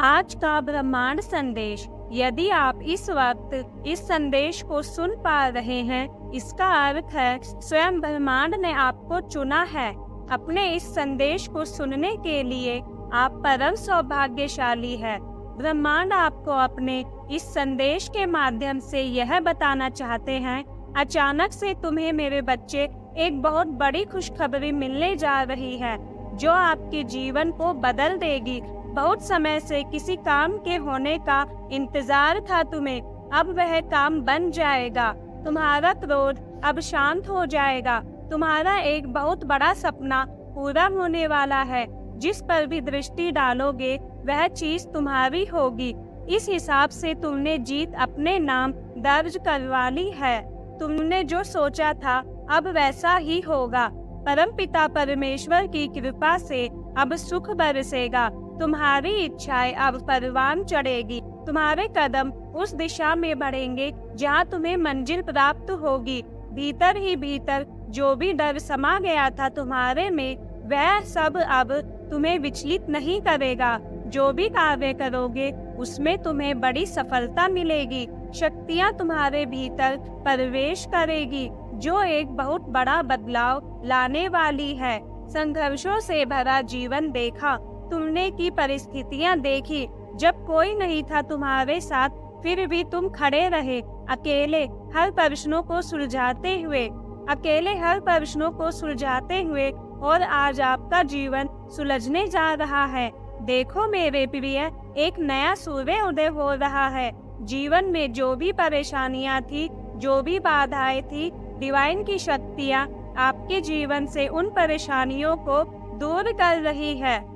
आज का ब्रह्मांड संदेश। यदि आप इस वक्त इस संदेश को सुन पा रहे हैं, इसका अर्थ है स्वयं ब्रह्मांड ने आपको चुना है। अपने इस संदेश को सुनने के लिए आप परम सौभाग्यशाली है। ब्रह्मांड आपको अपने इस संदेश के माध्यम से यह बताना चाहते हैं, अचानक से तुम्हें मेरे बच्चे एक बहुत बड़ी खुशखबरी मिलने जा रही है, जो आपके जीवन को बदल देगी। बहुत समय से किसी काम के होने का इंतजार था तुम्हें, अब वह काम बन जाएगा। तुम्हारा क्रोध अब शांत हो जाएगा। तुम्हारा एक बहुत बड़ा सपना पूरा होने वाला है। जिस पर भी दृष्टि डालोगे वह चीज तुम्हारी होगी। इस हिसाब से तुमने जीत अपने नाम दर्ज करवा ली है। तुमने जो सोचा था अब वैसा ही होगा। परमपिता परमेश्वर की कृपा से अब सुख बरसेगा। तुम्हारी इच्छाएं अब परवान चढ़ेगी। तुम्हारे कदम उस दिशा में बढ़ेंगे जहां तुम्हें मंजिल प्राप्त होगी। भीतर ही भीतर जो भी डर समा गया था तुम्हारे में, वह सब अब तुम्हें विचलित नहीं करेगा। जो भी कार्य करोगे उसमें तुम्हें बड़ी सफलता मिलेगी। शक्तियां तुम्हारे भीतर प्रवेश करेगी, जो एक बहुत बड़ा बदलाव लाने वाली है। संघर्षों से भरा जीवन देखा तुमने, की परिस्थितियां देखी जब कोई नहीं था तुम्हारे साथ, फिर भी तुम खड़े रहे, अकेले हर प्रश्नों को सुलझाते हुए और आज आपका जीवन सुलझने जा रहा है। देखो मेरे प्रिय, एक नया सूर्य उदय हो रहा है। जीवन में जो भी परेशानियां थी, जो भी बाधाएं थी, डिवाइन की शक्तियां आपके जीवन से उन परेशानियों को दूर कर रही है।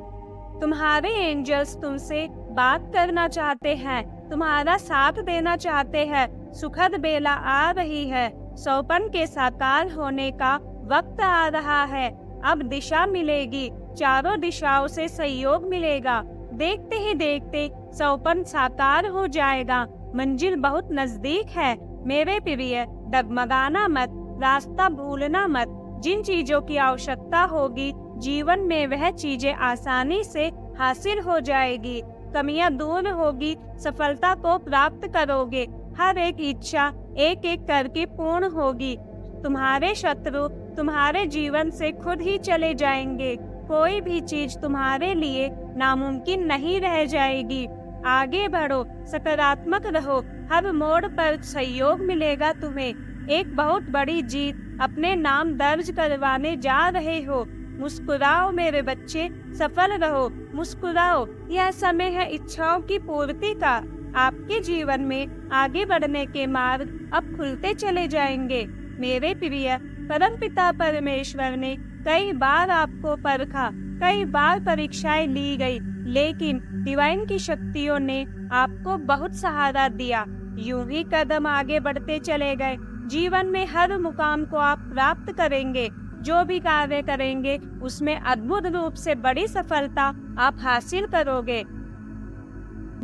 तुम्हारे एंजल्स तुमसे बात करना चाहते हैं, तुम्हारा साथ देना चाहते हैं। सुखद बेला आ रही है। सौपन के साकार होने का वक्त आ रहा है। अब दिशा मिलेगी, चारों दिशाओं से सहयोग मिलेगा। देखते ही देखते सौपन साकार हो जाएगा। मंजिल बहुत नजदीक है। मेरे प्रिय, डगमगाना मत, रास्ता भूलना मत। जिन चीजों की आवश्यकता होगी जीवन में, वह चीजें आसानी से हासिल हो जाएगी। कमियां दूर होगी, सफलता को प्राप्त करोगे। हर एक इच्छा एक एक करके पूर्ण होगी। तुम्हारे शत्रु तुम्हारे जीवन से खुद ही चले जाएंगे। कोई भी चीज तुम्हारे लिए नामुमकिन नहीं रह जाएगी। आगे बढ़ो, सकारात्मक रहो। हर मोड़ पर सहयोग मिलेगा तुम्हें। एक बहुत बड़ी जीत अपने नाम दर्ज करवाने जा रहे हो। मुस्कुराओ मेरे बच्चे, सफल रहो, मुस्कुराओ। यह समय है इच्छाओं की पूर्ति का। आपके जीवन में आगे बढ़ने के मार्ग अब खुलते चले जाएंगे। मेरे प्रिय, परमपिता परमेश्वर ने कई बार आपको परखा, कई बार परीक्षाएं ली गई, लेकिन डिवाइन की शक्तियों ने आपको बहुत सहारा दिया। यूं ही कदम आगे बढ़ते चले गए। जीवन में हर मुकाम को आप प्राप्त करेंगे। जो भी कार्य करेंगे उसमें अद्भुत रूप से बड़ी सफलता आप हासिल करोगे।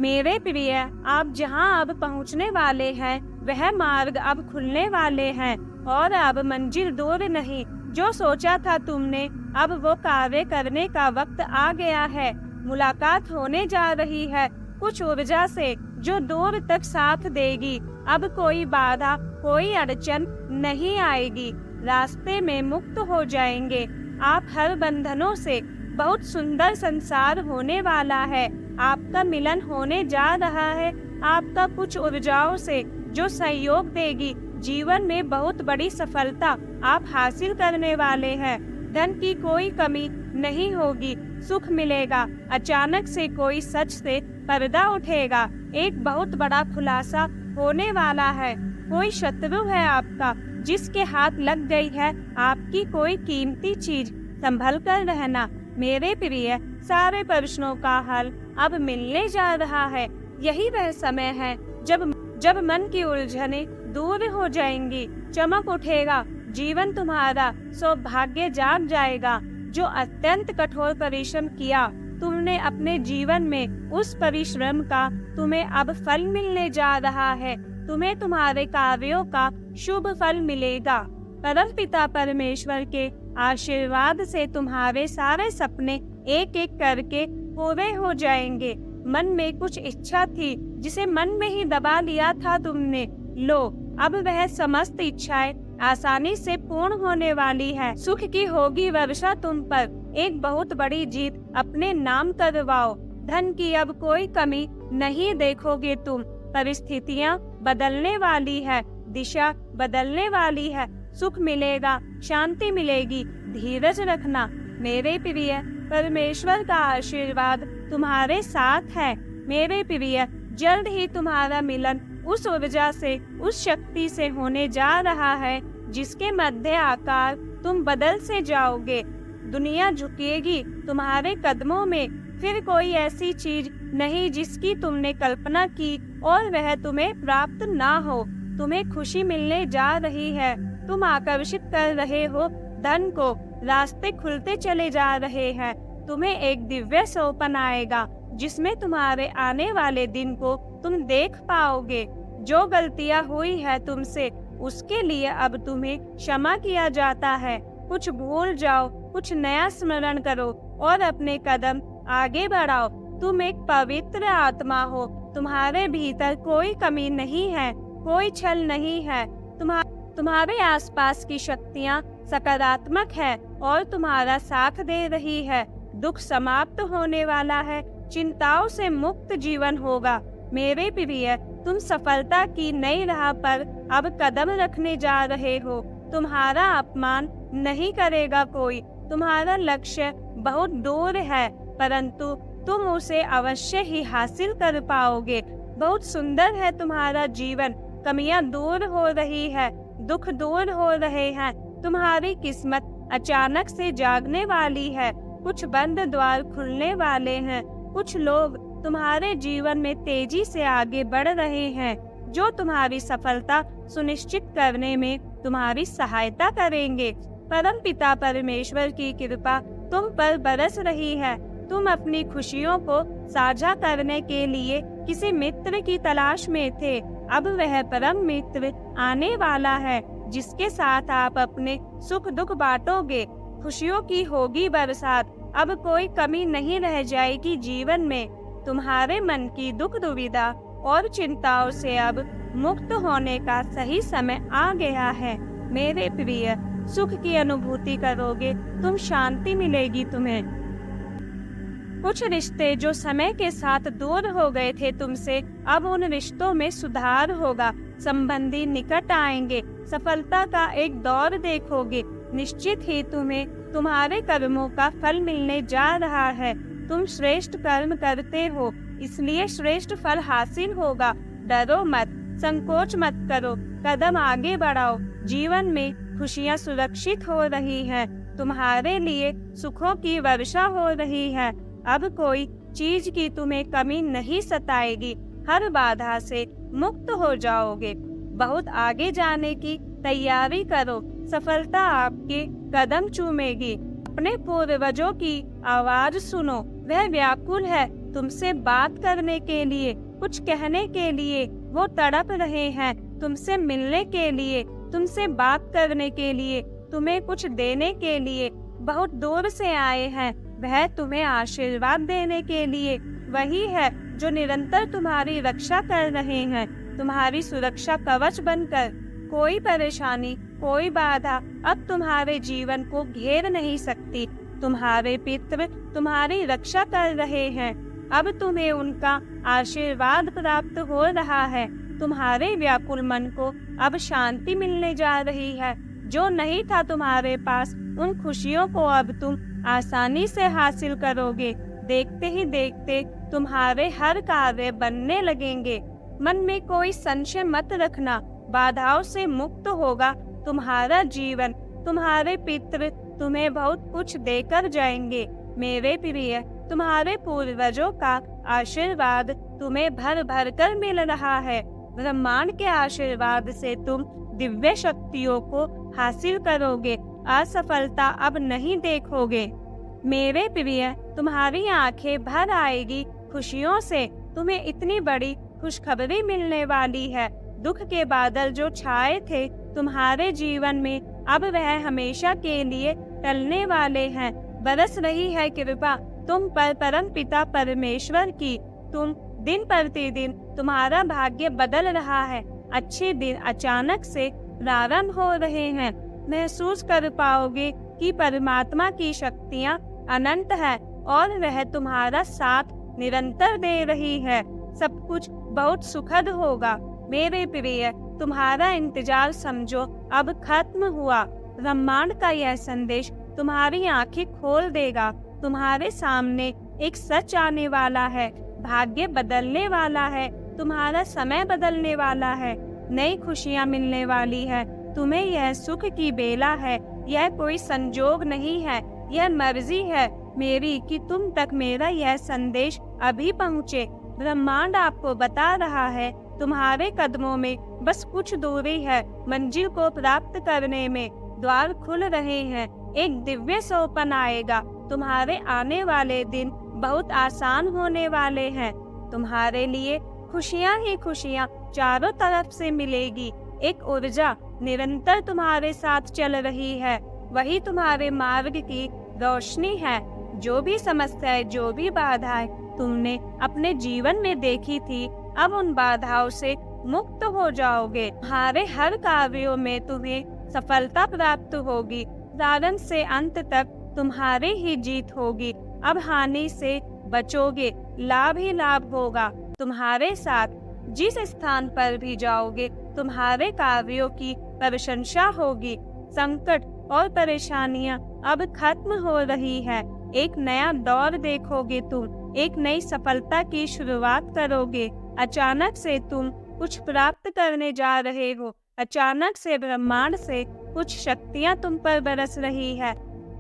मेरे प्रिय, आप जहां अब पहुंचने वाले हैं, वह मार्ग अब खुलने वाले हैं और अब मंजिल दूर नहीं। जो सोचा था तुमने, अब वो कार्य करने का वक्त आ गया है। मुलाकात होने जा रही है कुछ ऊर्जा से, जो दूर तक साथ देगी। अब कोई बाधा, कोई अड़चन नहीं आएगी। रास्ते में मुक्त हो जाएंगे आप हर बंधनों से। बहुत सुंदर संसार होने वाला है। आपका मिलन होने जा रहा है आपका कुछ ऊर्जाओं से, जो सहयोग देगी। जीवन में बहुत बड़ी सफलता आप हासिल करने वाले हैं। धन की कोई कमी नहीं होगी, सुख मिलेगा। अचानक से कोई सच से पर्दा उठेगा। एक बहुत बड़ा खुलासा होने वाला है। कोई शत्रु है आपका, जिसके हाथ लग गई है आपकी कोई कीमती चीज। संभल कर रहना मेरे प्रिय, सारे प्रश्नों का हल अब मिलने जा रहा है। यही वह समय है जब मन की उलझने दूर हो जाएंगी। चमक उठेगा, जीवन तुम्हारा सौभाग्य जाग जाएगा। जो अत्यंत कठोर परिश्रम किया तुमने अपने जीवन में, उस परिश्रम का तुम्हें अब फल मिलने जा रहा है। तुम्हें तुम्हारे कार्यों का शुभ फल मिलेगा। परमपिता परमेश्वर के आशीर्वाद से तुम्हारे सारे सपने एक एक करके पूरे हो जाएंगे। मन में कुछ इच्छा थी जिसे मन में ही दबा लिया था तुमने, लो अब वह समस्त इच्छाएं आसानी से पूर्ण होने वाली है। सुख की होगी वर्षा तुम पर, एक बहुत बड़ी जीत अपने नाम करवाओ। धन की अब कोई कमी नहीं देखोगे तुम, परिस्थितियां बदलने वाली है, दिशा बदलने वाली है, सुख मिलेगा, शांति मिलेगी, धीरज रखना। मेरे प्रिय, परमेश्वर का आशीर्वाद तुम्हारे साथ है। मेरे प्रिय, जल्द ही तुम्हारा मिलन उस ऊर्जा से, उस शक्ति से होने जा रहा है जिसके मध्य आकार तुम बदल से जाओगे। दुनिया झुकेगी तुम्हारे कदमों में, फिर कोई ऐसी चीज नहीं जिसकी तुमने कल्पना की और वह तुम्हें प्राप्त ना हो। तुम्हें खुशी मिलने जा रही है, तुम आकर्षित कर रहे हो धन को, रास्ते खुलते चले जा रहे हैं। तुम्हें एक दिव्य सौपन आएगा जिसमें तुम्हारे आने वाले दिन को तुम देख पाओगे। जो गलतियां हुई है तुमसे, उसके लिए अब तुम्हें क्षमा किया जाता है। कुछ भूल जाओ, कुछ नया स्मरण करो और अपने कदम आगे बढ़ाओ। तुम एक पवित्र आत्मा हो, तुम्हारे भीतर कोई कमी नहीं है, कोई छल नहीं है। तुम्हारे आसपास की शक्तियाँ सकारात्मक है और तुम्हारा साथ दे रही है। दुख समाप्त होने वाला है, चिंताओं से मुक्त जीवन होगा। मेरे प्रिय, तुम सफलता की नई राह पर अब कदम रखने जा रहे हो। तुम्हारा अपमान नहीं करेगा कोई। तुम्हारा लक्ष्य बहुत दूर है, परंतु तुम उसे अवश्य ही हासिल कर पाओगे। बहुत सुंदर है तुम्हारा जीवन, कमियां दूर हो रही है, दुख दूर हो रहे हैं। तुम्हारी किस्मत अचानक से जागने वाली है, कुछ बंद द्वार खुलने वाले हैं। कुछ लोग तुम्हारे जीवन में तेजी से आगे बढ़ रहे हैं, जो तुम्हारी सफलता सुनिश्चित करने में तुम्हारी सहायता करेंगे। परमपिता परमेश्वर की कृपा तुम पर बरस रही है। तुम अपनी खुशियों को साझा करने के लिए किसी मित्र की तलाश में थे, अब वह परम मित्र आने वाला है जिसके साथ आप अपने सुख दुख बांटोगे। खुशियों की होगी बरसात, अब कोई कमी नहीं रह जाएगी जीवन में। तुम्हारे मन की दुख दुविधा और चिंताओं से अब मुक्त होने का सही समय आ गया है। मेरे प्रिय, सुख की अनुभूति करोगे तुम, शांति मिलेगी तुम्हें। कुछ रिश्ते जो समय के साथ दूर हो गए थे तुमसे, अब उन रिश्तों में सुधार होगा। संबंधी निकट आएंगे, सफलता का एक दौर देखोगे। निश्चित ही तुम्हें तुम्हारे कर्मों का फल मिलने जा रहा है। तुम श्रेष्ठ कर्म करते हो, इसलिए श्रेष्ठ फल हासिल होगा। डरो मत, संकोच मत करो, कदम आगे बढ़ाओ। जीवन में खुशियाँ सुरक्षित हो रही हैं, तुम्हारे लिए सुखों की वर्षा हो रही है। अब कोई चीज की तुम्हें कमी नहीं सताएगी, हर बाधा से मुक्त हो जाओगे। बहुत आगे जाने की तैयारी करो, सफलता आपके कदम चूमेगी। अपने पूर्वजों की आवाज सुनो, वह व्याकुल है तुमसे बात करने के लिए, कुछ कहने के लिए। वो तड़प रहे हैं तुमसे मिलने के लिए, तुमसे बात करने के लिए, तुम्हें कुछ देने के लिए। बहुत दूर से आए हैं, वह तुम्हें आशीर्वाद देने के लिए। वही है जो निरंतर तुम्हारी रक्षा कर रहे हैं, तुम्हारी सुरक्षा कवच बनकर। कोई परेशानी, कोई बाधा अब तुम्हारे जीवन को घेर नहीं सकती। तुम्हारे पितृ तुम्हारी रक्षा कर रहे हैं, अब तुम्हें उनका आशीर्वाद प्राप्त हो रहा है। तुम्हारे व्याकुल मन को अब शांति मिलने जा रही है। जो नहीं था तुम्हारे पास, उन खुशियों को अब तुम आसानी से हासिल करोगे। देखते ही देखते तुम्हारे हर कार्य बनने लगेंगे। मन में कोई संशय मत रखना, बाधाओं से मुक्त होगा तुम्हारा जीवन। तुम्हारे पितृ तुम्हें बहुत कुछ देकर जाएंगे। मेरे प्रिय, तुम्हारे पूर्वजों का आशीर्वाद तुम्हें भर भर कर मिल रहा है। ब्रह्मांड के आशीर्वाद से तुम दिव्य शक्तियों को हासिल करोगे, असफलता अब नहीं देखोगे। मेरे प्रिय, तुम्हारी आंखें भर आएगी खुशियों से। तुम्हें इतनी बड़ी खुशखबरी मिलने वाली है। दुख के बादल जो छाए थे तुम्हारे जीवन में, अब वह हमेशा के लिए टलने वाले हैं। बरस रही है कृपा तुम पर परम पिता परमेश्वर की। दिन प्रतिदिन तुम्हारा भाग्य बदल रहा है। अच्छे दिन अचानक से प्रारंभ हो रहे हैं। महसूस कर पाओगे कि परमात्मा की शक्तियाँ अनंत है और वह तुम्हारा साथ निरंतर दे रही है। सब कुछ बहुत सुखद होगा। मेरे प्रिय, तुम्हारा इंतजार समझो अब खत्म हुआ। ब्रह्मांड का यह संदेश तुम्हारी आंखें खोल देगा। तुम्हारे सामने एक सच आने वाला है। भाग्य बदलने वाला है। तुम्हारा समय बदलने वाला है। नई खुशियां मिलने वाली है। तुम्हें यह सुख की बेला है। यह कोई संजोग नहीं है, यह मर्जी है मेरी कि तुम तक मेरा यह संदेश अभी पहुँचे। ब्रह्मांड आपको बता रहा है तुम्हारे कदमों में बस कुछ दूरी है। मंजिल को प्राप्त करने में द्वार खुल रहे हैं। एक दिव्य सोपन आएगा। तुम्हारे आने वाले दिन बहुत आसान होने वाले हैं। तुम्हारे लिए खुशियां ही खुशियां चारों तरफ से मिलेगी। एक ऊर्जा निरंतर तुम्हारे साथ चल रही है। वही तुम्हारे मार्ग की रोशनी है। जो भी समस्याएं, जो भी बाधाएं तुमने अपने जीवन में देखी थी, अब उन बाधाओं से मुक्त हो जाओगे। तुम्हारे हर कार्यों में तुम्हें सफलता प्राप्त होगी। प्रारंभ से अंत तक तुम्हारी ही जीत होगी। अब हानि से बचोगे, लाभ ही लाभ होगा तुम्हारे साथ। जिस स्थान पर भी जाओगे तुम्हारे कार्यों की प्रशंसा होगी। संकट और परेशानियां अब खत्म हो रही है। एक नया दौर देखोगे तुम। एक नई सफलता की शुरुआत करोगे। अचानक से तुम कुछ प्राप्त करने जा रहे हो। अचानक से ब्रह्मांड से कुछ शक्तियां तुम पर बरस रही है।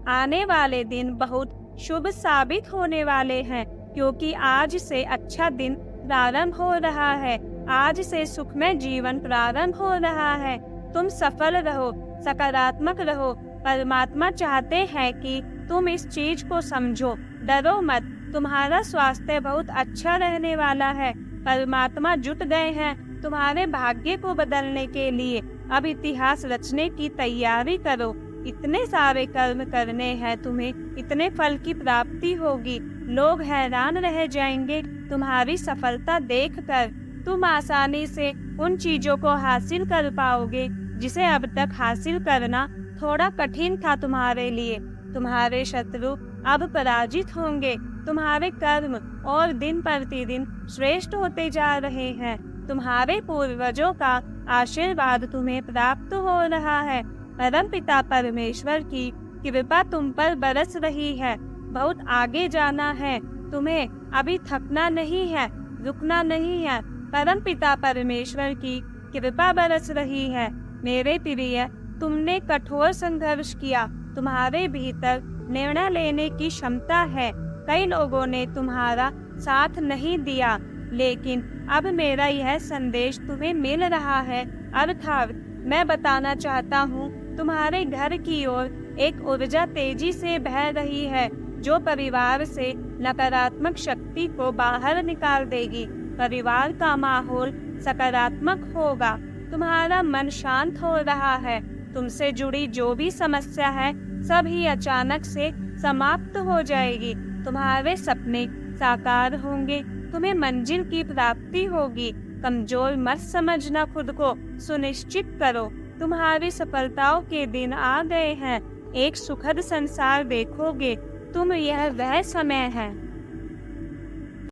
आने वाले दिन बहुत शुभ साबित होने वाले हैं, क्योंकि आज से अच्छा दिन प्रारंभ हो रहा है। आज से सुखमय जीवन प्रारंभ हो रहा है। तुम सफल रहो, सकारात्मक रहो। परमात्मा चाहते हैं कि तुम इस चीज को समझो। डरो मत, तुम्हारा स्वास्थ्य बहुत अच्छा रहने वाला है। परमात्मा जुट गए हैं तुम्हारे भाग्य को बदलने के लिए। अब इतिहास रचने की तैयारी करो। इतने सारे कर्म करने हैं तुम्हें, इतने फल की प्राप्ति होगी। लोग हैरान रह जाएंगे तुम्हारी सफलता देखकर। तुम आसानी से उन चीजों को हासिल कर पाओगे जिसे अब तक हासिल करना थोड़ा कठिन था तुम्हारे लिए। तुम्हारे शत्रु अब पराजित होंगे। तुम्हारे कर्म और दिन प्रतिदिन श्रेष्ठ होते जा रहे हैं। तुम्हारे पूर्वजों का आशीर्वाद तुम्हें प्राप्त हो रहा है। परमपिता परमेश्वर की कृपा तुम पर बरस रही है। बहुत आगे जाना है तुम्हें, अभी थकना नहीं है, रुकना नहीं है। परमपिता परमेश्वर की कृपा बरस रही है। मेरे प्रिय, तुमने कठोर संघर्ष किया। तुम्हारे भीतर निर्णय लेने की क्षमता है। कई लोगों ने तुम्हारा साथ नहीं दिया, लेकिन अब मेरा यह संदेश तुम्हें मिल रहा है। अर्थात मैं बताना चाहता हूँ, तुम्हारे घर की ओर एक ऊर्जा तेजी से बह रही है, जो परिवार से नकारात्मक शक्ति को बाहर निकाल देगी। परिवार का माहौल सकारात्मक होगा। तुम्हारा मन शांत हो रहा है। तुमसे जुड़ी जो भी समस्या है, सब ही अचानक से समाप्त हो जाएगी। तुम्हारे सपने साकार होंगे। तुम्हें मंजिल की प्राप्ति होगी। कमजोर मत समझना खुद को, सुनिश्चित करो। तुम्हारी सफलताओं के दिन आ गए हैं। एक सुखद संसार देखोगे तुम। यह वह समय है